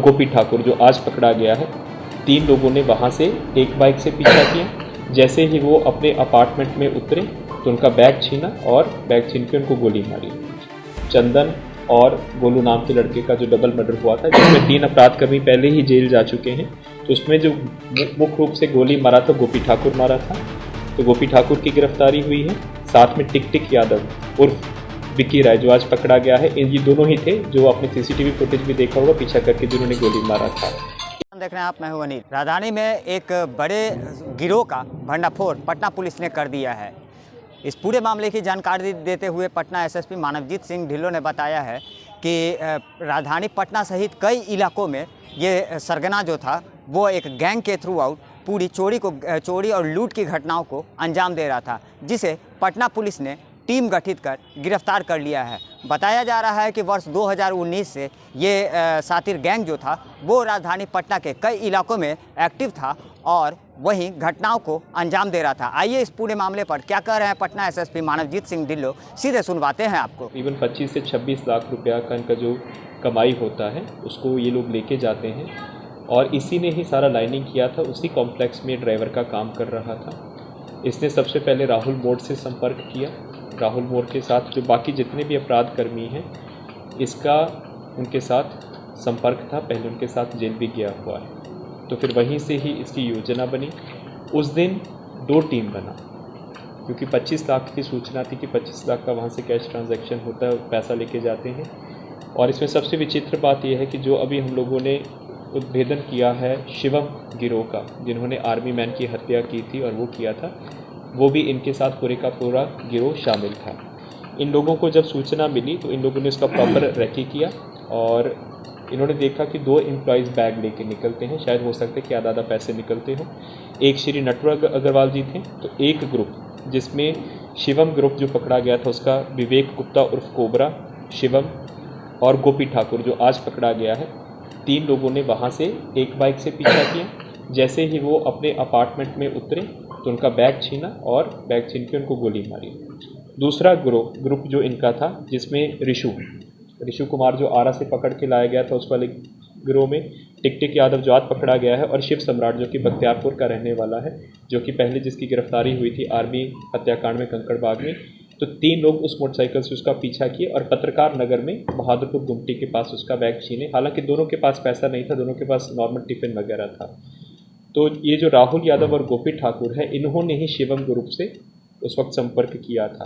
गोपी ठाकुर जो आज पकड़ा गया है। 3 लोगों ने वहाँ से एक बाइक से पीछा किया। जैसे ही वो अपने अपार्टमेंट में उतरे तो उनका बैग छीना और बैग छीन के उनको गोली मारी। चंदन और गोलू नाम के लड़के का जो डबल मर्डर हुआ था, जिसमें 3 अपराधकर्मी पहले ही जेल जा चुके हैं, तो उसमें जो मुख्य रूप से गोली मारा था गोपी ठाकुर मारा था, तो गोपी ठाकुर की गिरफ्तारी हुई है। साथ में टिक टिक यादव उर्फ विक्की राय जो आज पकड़ा गया है, ये दोनों ही थे जो आपने सीसीटीवी फुटेज भी देखा होगा पीछा करके जिन्होंने गोली मारा था। देख रहे हैं आप, मैं हूं अनिल। राजधानी में एक बड़े गिरोह का भंडाफोड़ पटना पुलिस ने कर दिया है। इस पूरे मामले की जानकारी देते हुए पटना एसएसपी मानवजीत सिंह ढिल्लों ने बताया है कि राजधानी पटना सहित कई इलाकों में ये सरगना जो था वो एक गैंग के थ्रू आउट पूरी चोरी और लूट की घटनाओं को अंजाम दे रहा था, जिसे पटना पुलिस ने टीम गठित कर गिरफ्तार कर लिया है। बताया जा रहा है कि वर्ष 2019 से ये सातिर गैंग जो था वो राजधानी पटना के कई इलाकों में एक्टिव था और वहीं घटनाओं को अंजाम दे रहा था। आइए इस पूरे मामले पर क्या कह रहे हैं पटना एसएसपी मानवजीत सिंह ढिल्लों, सीधे सुनवाते हैं आपको। करीबन 25 से 26 लाख रुपया का इनका जो कमाई होता है उसको ये लोग लेके जाते हैं और इसी ने ही सारा लाइनिंग किया था। उसी कॉम्प्लेक्स में ड्राइवर का काम कर रहा था। इसने सबसे पहले राहुल मोड़ से संपर्क किया। राहुल मोड़ के साथ जो बाकी जितने भी अपराध कर्मी हैं, इसका उनके साथ संपर्क था। पहले उनके साथ जेल भी गया हुआ है, तो फिर वहीं से ही इसकी योजना बनी। उस दिन 2 टीम बना, क्योंकि 25 लाख की सूचना थी कि 25 लाख का वहाँ से कैश ट्रांजैक्शन होता है, पैसा लेके जाते हैं। और इसमें सबसे विचित्र बात यह है कि जो अभी हम लोगों ने उद्भेदन किया है शिवम गिरोह का, जिन्होंने आर्मी मैन की हत्या की थी और वो किया था, वो भी इनके साथ पूरे का पूरा गिरोह शामिल था। इन लोगों को जब सूचना मिली तो इन लोगों ने उसका प्रॉपर रेकी किया और इन्होंने देखा कि 2 एम्प्लॉयज़ बैग लेके निकलते हैं, शायद हो सकता है कि आधा पैसे निकलते हों। एक श्री नटवर अग्रवाल जी थे, तो एक ग्रुप जिसमें शिवम ग्रुप जो पकड़ा गया था उसका विवेक गुप्ता उर्फ कोबरा, शिवम और गोपी ठाकुर जो आज पकड़ा गया है, 3 लोगों ने वहाँ से एक बाइक से पीछा किया। जैसे ही वो अपने अपार्टमेंट में उतरे तो उनका बैग छीना और बैग छीन के उनको गोली मारी। दूसरा ग्रुप जो इनका था, जिसमें ऋषु कुमार जो आरा से पकड़ के लाया गया था, उस वाले गिरोह में टिक टिक यादव जो आज पकड़ा गया है और शिव सम्राट जो कि बख्तियारपुर का रहने वाला है, जो कि पहले जिसकी गिरफ्तारी हुई थी आर्मी हत्याकांड में कंकड़बाग में। तो 3 लोग उस मोटरसाइकिल से उसका पीछा किए और पत्रकार नगर में बहादुरपुर गुमटी के पास उसका बैग छीने। हालांकि दोनों के पास पैसा नहीं था, दोनों के पास नॉर्मल टिफ़िन वगैरह था। तो ये जो राहुल यादव और गोपी ठाकुर है, इन्होंने ही शिवम ग्रुप से उस वक्त संपर्क किया था।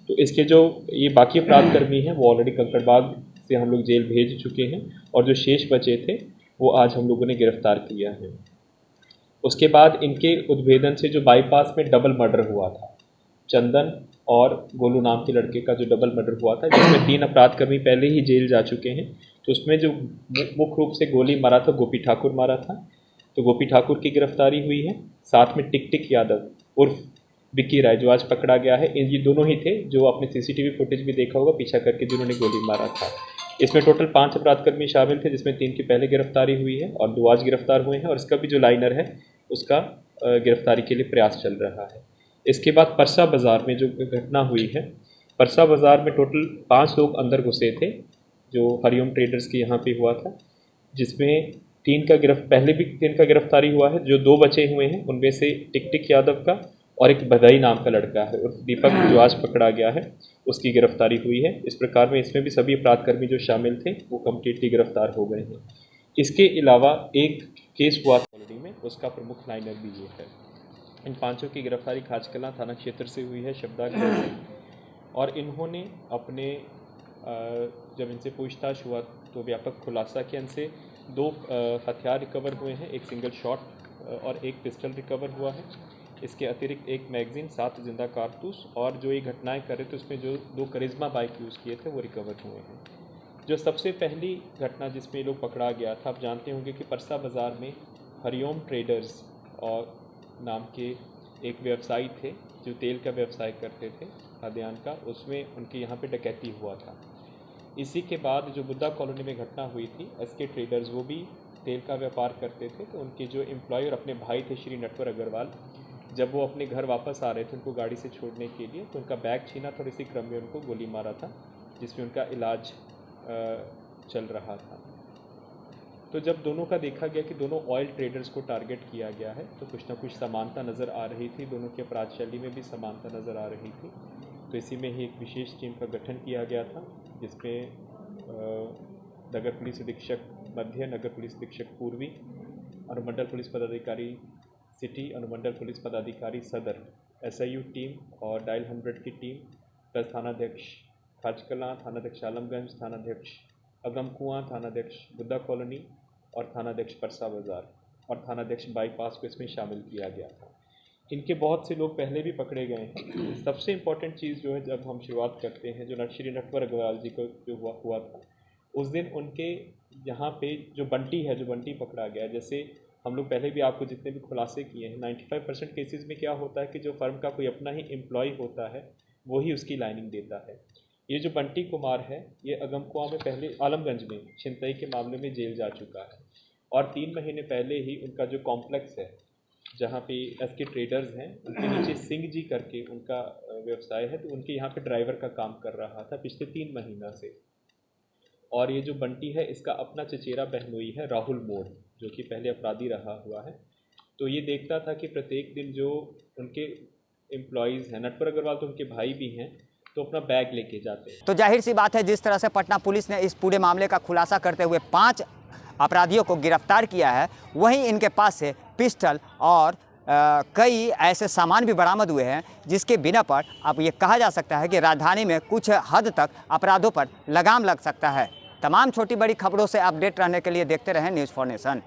तो इसके जो ये बाकी अपराध कर्मी हैं वो ऑलरेडी कंकड़बाग से हम लोग जेल भेज चुके हैं और जो शेष बचे थे वो आज हम लोगों ने गिरफ्तार किया है। उसके बाद इनके उद्भेदन से जो बाईपास में डबल मर्डर हुआ था, चंदन और गोलू नाम के लड़के का जो डबल मर्डर हुआ था, जिसमें 3 अपराधकर्मी पहले ही जेल जा चुके हैं, तो उसमें जो मुख्य रूप से गोली मारा था गोपी ठाकुर मारा था, तो गोपी ठाकुर की गिरफ्तारी हुई है। साथ में टिक टिक यादव उर्फ विक्की राय जो आज पकड़ा गया है, ये दोनों ही थे जो आपने सीसीटीवी फुटेज भी देखा होगा पीछा करके जिन्होंने गोली मारा था। इसमें टोटल 5 अपराधकर्मी शामिल थे, जिसमें 3 की पहले गिरफ्तारी हुई है और 2 आज गिरफ्तार हुए हैं और इसका भी जो लाइनर है उसका गिरफ्तारी के लिए प्रयास चल रहा है। इसके बाद परसा बाज़ार में जो घटना हुई है, परसा बाज़ार में टोटल 5 लोग अंदर घुसे थे जो हरिओम ट्रेडर्स के यहाँ पे हुआ था, जिसमें 3 का पहले भी 3 का गिरफ्तारी हुआ है। जो 2 बचे हुए हैं उनमें से टिक टिक यादव का और एक बधाई नाम का लड़का है उर्फ दीपक जो आज पकड़ा गया है, उसकी गिरफ्तारी हुई है। इस प्रकार में इसमें भी सभी अपराधकर्मी जो शामिल थे वो कम्प्लीटली गिरफ्तार हो गए हैं। इसके अलावा एक केस हुआ ऑलरेडी में, उसका प्रमुख लाइनर भी ये है। इन 5 की गिरफ्तारी खाचकलां थाना क्षेत्र से हुई है, शब्दा से, और इन्होंने अपने जब इनसे पूछताछ हुआ तो व्यापक खुलासा किया। इनसे 2 हथियार रिकवर हुए हैं, एक सिंगल शॉट और एक पिस्टल रिकवर हुआ है। इसके अतिरिक्त एक मैगज़ीन, 7 जिंदा कारतूस और जो ये घटनाएं कर रहे थे उसमें जो 2 करिश्मा बाइक यूज़ किए थे वो रिकवर हुए हैं। जो सबसे पहली घटना जिसमें लोग पकड़ा गया था, आप जानते होंगे कि परसा बाज़ार में हरिओम ट्रेडर्स और नाम के एक व्यवसायी थे जो तेल का व्यवसाय करते थे खाद्यान्न का, उसमें उनके यहाँ पे डकैती हुआ था। इसी के बाद जो बुद्धा कॉलोनी में घटना हुई थी, एसके ट्रेडर्स वो भी तेल का व्यापार करते थे, तो उनके जो एम्प्लॉय और अपने भाई थे श्री नटवर अग्रवाल, जब वो अपने घर वापस आ रहे थे उनको गाड़ी से छोड़ने के लिए, तो उनका बैग छीना था और इसी क्रम में उनको गोली मारा था, जिसमें उनका इलाज चल रहा था। तो जब दोनों का देखा गया कि दोनों ऑयल ट्रेडर्स को टारगेट किया गया है, तो कुछ ना कुछ समानता नज़र आ रही थी, दोनों की अपराध शैली में भी समानता नज़र आ रही थी। तो इसी में ही एक विशेष टीम का गठन किया गया था, जिसमें नगर पुलिस अधीक्षक मध्य, नगर पुलिस अधीक्षक पूर्वी, अनुमंडल पुलिस पदाधिकारी सिटी, अनुमंडल पुलिस पदाधिकारी सदर, SIU टीम और डायल 100 की टीम, प्लस थानाध्यक्ष खाजकलां, थानाध्यक्ष आलमगंज, थानाध्यक्ष अगमकुआं, थानाध्यक्ष बुद्धा कॉलोनी और थानाध्यक्ष परसा बाज़ार और थानाध्यक्ष बाईपास को इसमें शामिल किया गया था। इनके बहुत से लोग पहले भी पकड़े गए हैं। सबसे इम्पॉर्टेंट चीज़ जो है, जब हम शुरुआत करते हैं, जो श्री नटवर अग्रवाल जी को जो हुआ था, उस दिन उनके यहाँ पे जो बंटी पकड़ा गया, जैसे हम लोग पहले भी आपको जितने भी खुलासे किए हैं, 95% केसेस में क्या होता है कि जो फर्म का कोई अपना ही एम्प्लॉय होता है वही उसकी लाइनिंग देता है। ये जो बंटी कुमार है, ये अगमकुआं में पहले आलमगंज में छिनतई के मामले में जेल जा चुका है और 3 महीने पहले ही उनका जो कॉम्प्लेक्स है जहाँ पे SK ट्रेडर्स हैं, उनके नीचे सिंह जी करके उनका व्यवसाय है, तो उनके यहाँ पे ड्राइवर का काम कर रहा था पिछले 3 महीना से। और ये जो बंटी है, इसका अपना चचेरा बहनोई है राहुल मोड़, जो कि पहले अपराधी रहा हुआ है। तो ये देखता था कि प्रत्येक दिन जो उनके एम्प्लॉयज़ हैं, नटवर अग्रवाल तो उनके भाई भी हैं, तो अपना बैग लेके जाते हैं। तो जाहिर सी बात है, जिस तरह से पटना पुलिस ने इस पूरे मामले का खुलासा करते हुए 5 अपराधियों को गिरफ्तार किया है, वहीं इनके पास से पिस्टल और कई ऐसे सामान भी बरामद हुए हैं, जिसके बिना पर अब ये कहा जा सकता है कि राजधानी में कुछ हद तक अपराधों पर लगाम लग सकता है। तमाम छोटी बड़ी खबरों से अपडेट रहने के लिए देखते रहें न्यूज़ 4 नेशन।